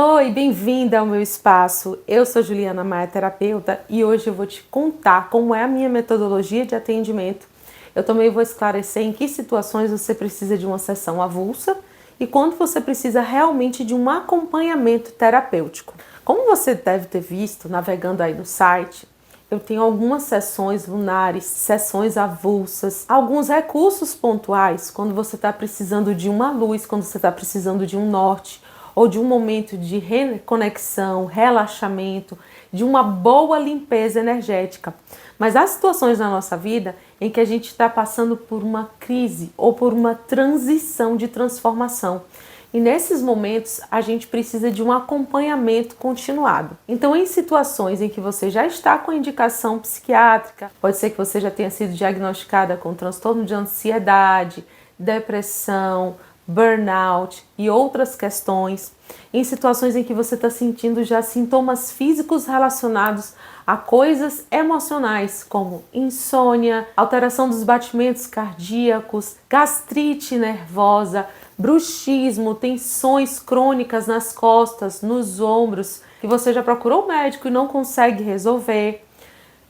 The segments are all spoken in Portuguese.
Oi, bem-vinda ao meu espaço. Eu sou Juliana Maia, terapeuta, e hoje eu vou te contar como é a minha metodologia de atendimento. Eu também vou esclarecer em que situações você precisa de uma sessão avulsa e quando você precisa realmente de um acompanhamento terapêutico. Como você deve ter visto navegando aí no site, eu tenho algumas sessões lunares, sessões avulsas, alguns recursos pontuais quando você está precisando de uma luz, quando você está precisando de um norte, ou de um momento de reconexão, relaxamento, de uma boa limpeza energética. Mas há situações na nossa vida em que a gente está passando por uma crise ou por uma transição de transformação. E nesses momentos a gente precisa de um acompanhamento continuado. Então, em situações em que você já está com indicação psiquiátrica, pode ser que você já tenha sido diagnosticada com transtorno de ansiedade, depressão, burnout e outras questões, em situações em que você está sentindo já sintomas físicos relacionados a coisas emocionais, como insônia, alteração dos batimentos cardíacos, gastrite nervosa, bruxismo, tensões crônicas nas costas, nos ombros, que você já procurou o médico e não consegue resolver.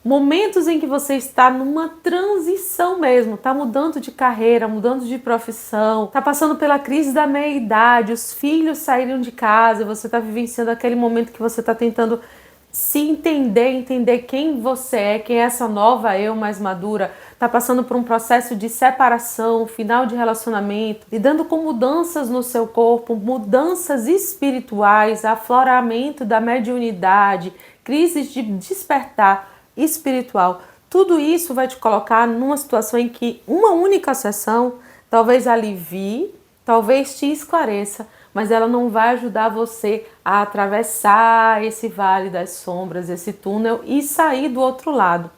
Momentos em que você está numa transição mesmo, está mudando de carreira, mudando de profissão, está passando pela crise da meia-idade, os filhos saíram de casa, você está vivenciando aquele momento que você está tentando se entender quem você é, quem é essa nova eu mais madura, está passando por um processo de separação, final de relacionamento, lidando com mudanças no seu corpo, mudanças espirituais, afloramento da mediunidade, crises de despertar espiritual. Tudo isso vai te colocar numa situação em que uma única sessão talvez alivie, talvez te esclareça, mas ela não vai ajudar você a atravessar esse vale das sombras, esse túnel e sair do outro lado.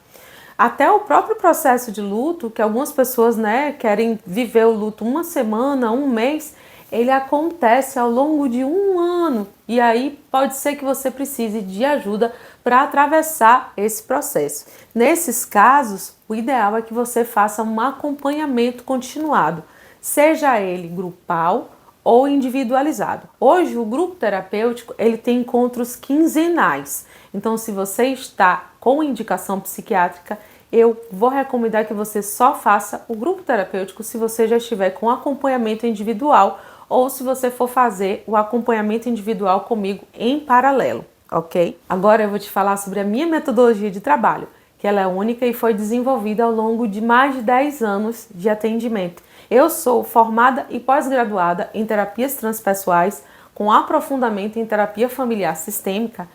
Até o próprio processo de luto, que algumas pessoas, querem viver o luto uma semana, um mês, ele acontece ao longo de um ano. E aí pode ser que você precise de ajuda para atravessar esse processo. Nesses casos, o ideal é que você faça um acompanhamento continuado, seja ele grupal ou individualizado. Hoje o grupo terapêutico ele tem encontros quinzenais. Então, se você está com indicação psiquiátrica, eu vou recomendar que você só faça o grupo terapêutico se você já estiver com acompanhamento individual ou se você for fazer o acompanhamento individual comigo em paralelo, ok? Agora eu vou te falar sobre a minha metodologia de trabalho, que ela é única e foi desenvolvida ao longo de mais de 10 anos de atendimento. Eu sou formada e pós-graduada em terapias transpessoais, com aprofundamento em terapia familiar sistêmica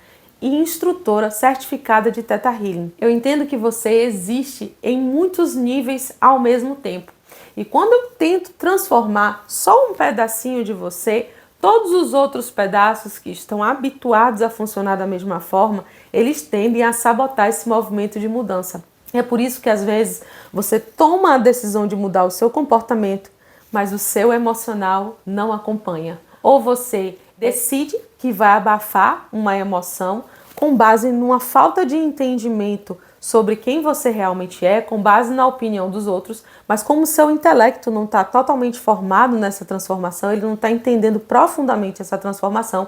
e instrutora certificada de Theta Healing. Eu entendo que você existe em muitos níveis ao mesmo tempo. E quando eu tento transformar só um pedacinho de você, todos os outros pedaços que estão habituados a funcionar da mesma forma, eles tendem a sabotar esse movimento de mudança. É por isso que às vezes você toma a decisão de mudar o seu comportamento, mas o seu emocional não acompanha. Ou você decide que vai abafar uma emoção com base numa falta de entendimento sobre quem você realmente é, com base na opinião dos outros, mas como o seu intelecto não está totalmente formado nessa transformação, ele não está entendendo profundamente essa transformação,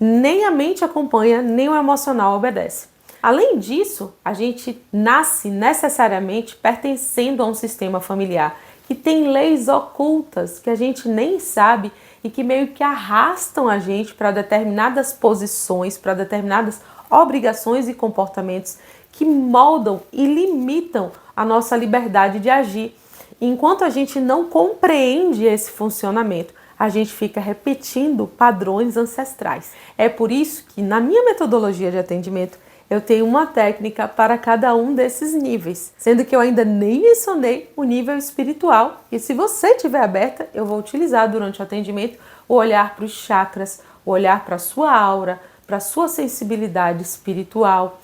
nem a mente acompanha, nem o emocional obedece. Além disso, a gente nasce necessariamente pertencendo a um sistema familiar que tem leis ocultas que a gente nem sabe e que meio que arrastam a gente para determinadas posições, para determinadas obrigações e comportamentos que moldam e limitam a nossa liberdade de agir. Enquanto a gente não compreende esse funcionamento, a gente fica repetindo padrões ancestrais. É por isso que na minha metodologia de atendimento eu tenho uma técnica para cada um desses níveis, sendo que eu ainda nem mencionei o nível espiritual. E se você estiver aberta, eu vou utilizar durante o atendimento o olhar para os chakras, o olhar para a sua aura, para a sua sensibilidade espiritual,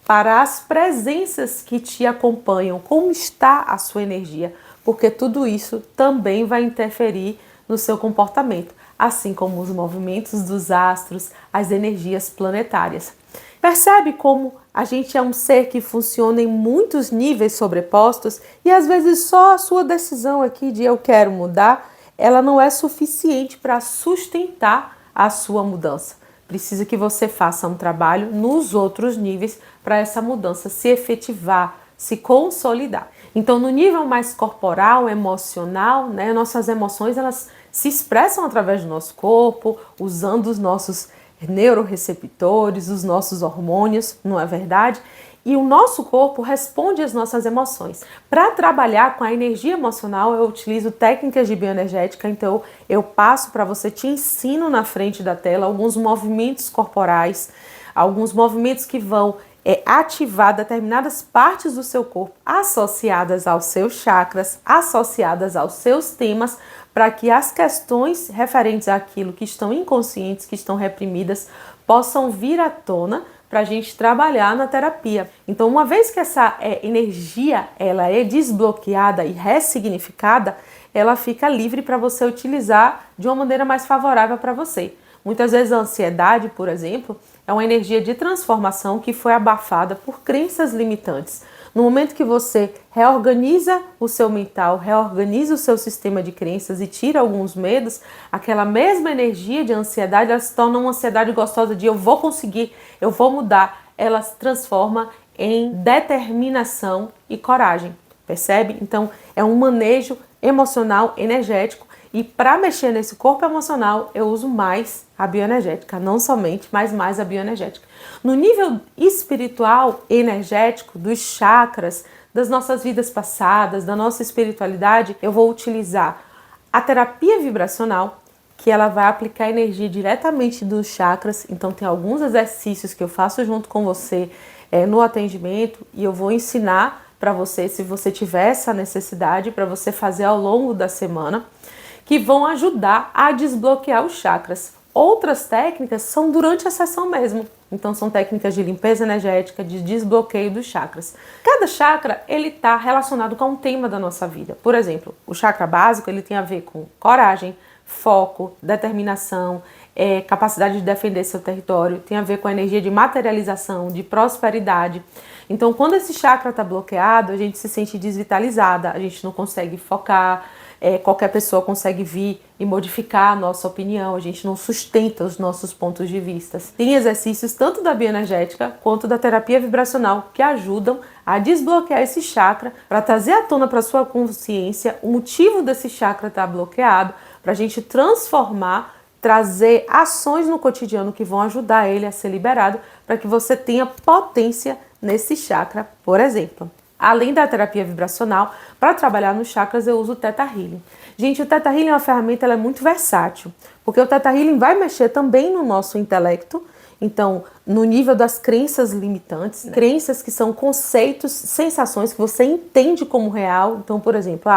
para as presenças que te acompanham, como está a sua energia, porque tudo isso também vai interferir no seu comportamento, assim como os movimentos dos astros, as energias planetárias. Percebe como a gente é um ser que funciona em muitos níveis sobrepostos e às vezes só a sua decisão aqui de eu quero mudar, ela não é suficiente para sustentar a sua mudança. Precisa que você faça um trabalho nos outros níveis para essa mudança se efetivar, se consolidar. Então, no nível mais corporal, emocional, né, nossas emoções elas se expressam através do nosso corpo, usando os nossos neuroreceptores, os nossos hormônios, não é verdade? E o nosso corpo responde às nossas emoções. Para trabalhar com a energia emocional, eu utilizo técnicas de bioenergética, então eu passo para você, te ensino na frente da tela alguns movimentos corporais, alguns movimentos que vão ativar determinadas partes do seu corpo associadas aos seus chakras, associadas aos seus temas, para que as questões referentes àquilo que estão inconscientes, que estão reprimidas, possam vir à tona para a gente trabalhar na terapia. Então, uma vez que essa energia ela é desbloqueada e ressignificada, ela fica livre para você utilizar de uma maneira mais favorável para você. Muitas vezes a ansiedade, por exemplo, é uma energia de transformação que foi abafada por crenças limitantes. No momento que você reorganiza o seu mental, reorganiza o seu sistema de crenças e tira alguns medos, aquela mesma energia de ansiedade, ela se torna uma ansiedade gostosa de eu vou conseguir, eu vou mudar. Ela se transforma em determinação e coragem, percebe? Então, é um manejo emocional, energético. E para mexer nesse corpo emocional, eu uso mais a bioenergética, não somente, mas mais a bioenergética. No nível espiritual, energético, dos chakras, das nossas vidas passadas, da nossa espiritualidade, eu vou utilizar a terapia vibracional, que ela vai aplicar energia diretamente dos chakras. Então tem alguns exercícios que eu faço junto com você no atendimento e eu vou ensinar para você, se você tiver essa necessidade, para você fazer ao longo da semana, que vão ajudar a desbloquear os chakras. Outras técnicas são durante a sessão mesmo. Então são técnicas de limpeza energética, de desbloqueio dos chakras. Cada chakra ele está relacionado com um tema da nossa vida. Por exemplo, o chakra básico ele tem a ver com coragem, foco, determinação, capacidade de defender seu território, tem a ver com a energia de materialização, de prosperidade. Então quando esse chakra está bloqueado, a gente se sente desvitalizada, a gente não consegue focar, qualquer pessoa consegue vir e modificar a nossa opinião, a gente não sustenta os nossos pontos de vista. Tem exercícios tanto da bioenergética quanto da terapia vibracional que ajudam a desbloquear esse chakra para trazer à tona para sua consciência o motivo desse chakra estar bloqueado, para a gente transformar, trazer ações no cotidiano que vão ajudar ele a ser liberado para que você tenha potência nesse chakra, por exemplo. Além da terapia vibracional, para trabalhar nos chakras eu uso o Theta Healing. Gente, o Theta Healing é uma ferramenta, ela é muito versátil, porque o Theta Healing vai mexer também no nosso intelecto, então no nível das crenças limitantes, né? Crenças que são conceitos, sensações que você entende como real. Então, por exemplo,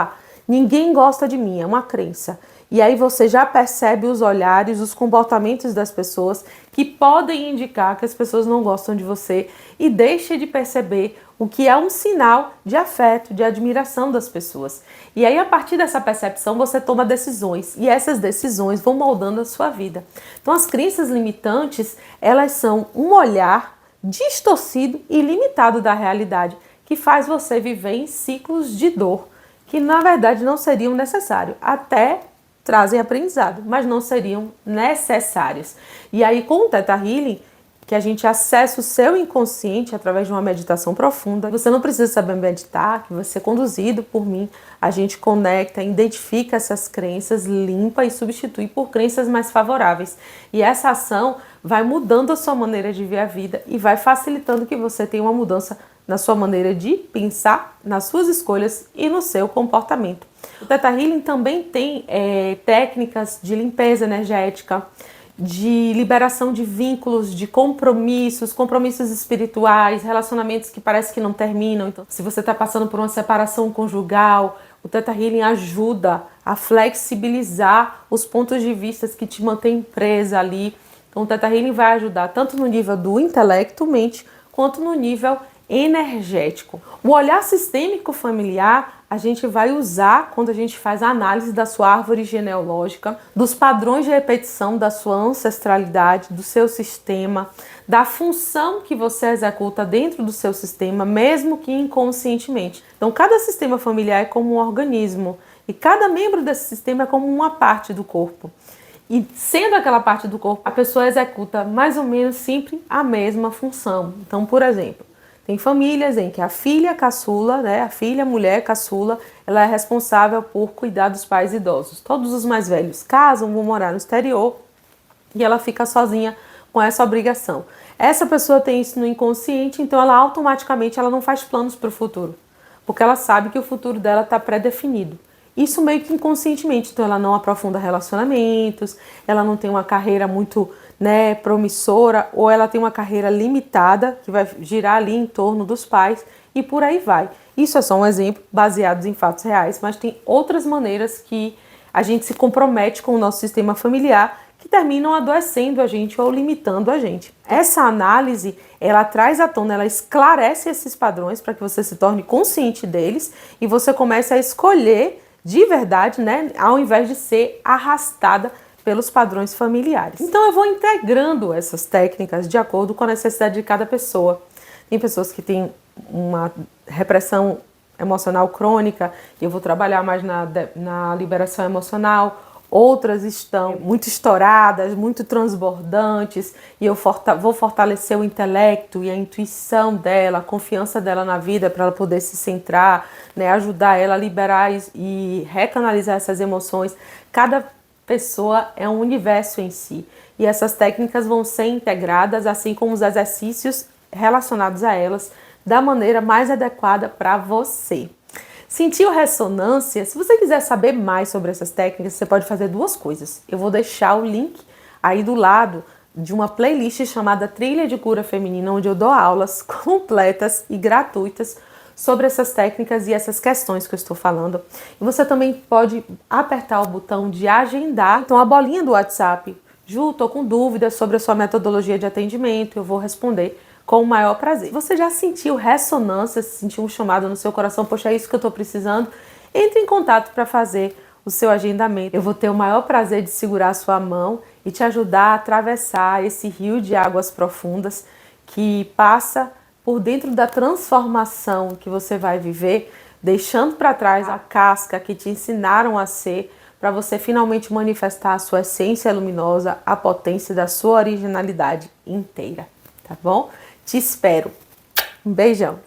ninguém gosta de mim, é uma crença. E aí você já percebe os olhares, os comportamentos das pessoas que podem indicar que as pessoas não gostam de você e deixa de perceber o que é um sinal de afeto, de admiração das pessoas. E aí, a partir dessa percepção, você toma decisões e essas decisões vão moldando a sua vida. Então, as crenças limitantes, elas são um olhar distorcido e limitado da realidade que faz você viver em ciclos de dor que, na verdade, não seriam necessários. Até trazem aprendizado, mas não seriam necessários. E aí, com o Theta Healing, que a gente acessa o seu inconsciente através de uma meditação profunda. Você não precisa saber meditar, que você é conduzido por mim. A gente conecta, identifica essas crenças, limpa e substitui por crenças mais favoráveis. E essa ação vai mudando a sua maneira de ver a vida e vai facilitando que você tenha uma mudança na sua maneira de pensar, nas suas escolhas e no seu comportamento. O Theta Healing também tem técnicas de limpeza energética, de liberação de vínculos, de compromissos espirituais, relacionamentos que parece que não terminam. Então, se você está passando por uma separação conjugal, o Theta Healing ajuda a flexibilizar os pontos de vista que te mantêm presa ali. Então, o Theta Healing vai ajudar tanto no nível do intelecto, mente, quanto no nível energético. O olhar sistêmico familiar a gente vai usar quando a gente faz a análise da sua árvore genealógica, dos padrões de repetição da sua ancestralidade, do seu sistema, da função que você executa dentro do seu sistema, mesmo que inconscientemente. Então, cada sistema familiar é como um organismo e cada membro desse sistema é como uma parte do corpo. E sendo aquela parte do corpo, a pessoa executa mais ou menos sempre a mesma função. Então, por exemplo, tem famílias em que a filha caçula, né, a filha, mulher caçula, ela é responsável por cuidar dos pais idosos. Todos os mais velhos casam, vão morar no exterior e ela fica sozinha com essa obrigação. Essa pessoa tem isso no inconsciente, então ela automaticamente ela não faz planos para o futuro, porque ela sabe que o futuro dela está pré-definido. Isso meio que inconscientemente, então ela não aprofunda relacionamentos, ela não tem uma carreira muito, né, promissora, ou ela tem uma carreira limitada, que vai girar ali em torno dos pais, e por aí vai. Isso é só um exemplo baseado em fatos reais, mas tem outras maneiras que a gente se compromete com o nosso sistema familiar que terminam adoecendo a gente ou limitando a gente. Essa análise, ela traz à tona, ela esclarece esses padrões para que você se torne consciente deles e você comece a escolher de verdade, né, ao invés de ser arrastada pelos padrões familiares. Então eu vou integrando essas técnicas de acordo com a necessidade de cada pessoa. Tem pessoas que têm uma repressão emocional crônica e eu vou trabalhar mais na liberação emocional. Outras estão muito estouradas, muito transbordantes e eu vou fortalecer o intelecto e a intuição dela, a confiança dela na vida para ela poder se centrar, né, ajudar ela a liberar e recanalizar essas emoções. Cada pessoa é um universo em si e essas técnicas vão ser integradas, assim como os exercícios relacionados a elas, da maneira mais adequada para você. Sentiu ressonância? Se você quiser saber mais sobre essas técnicas, você pode fazer duas coisas. Eu vou deixar o link aí do lado de uma playlist chamada Trilha de Cura Feminina, onde eu dou aulas completas e gratuitas sobre essas técnicas e essas questões que eu estou falando. E você também pode apertar o botão de agendar. Então, a bolinha do WhatsApp, Ju, estou com dúvidas sobre a sua metodologia de atendimento, eu vou responder com o maior prazer. Você já sentiu ressonância, sentiu um chamado no seu coração? Poxa, é isso que eu estou precisando? Entre em contato para fazer o seu agendamento. Eu vou ter o maior prazer de segurar a sua mão e te ajudar a atravessar esse rio de águas profundas que passa por dentro da transformação que você vai viver, deixando para trás a casca que te ensinaram a ser, para você finalmente manifestar a sua essência luminosa, a potência da sua originalidade inteira, tá bom? Te espero. Um beijão.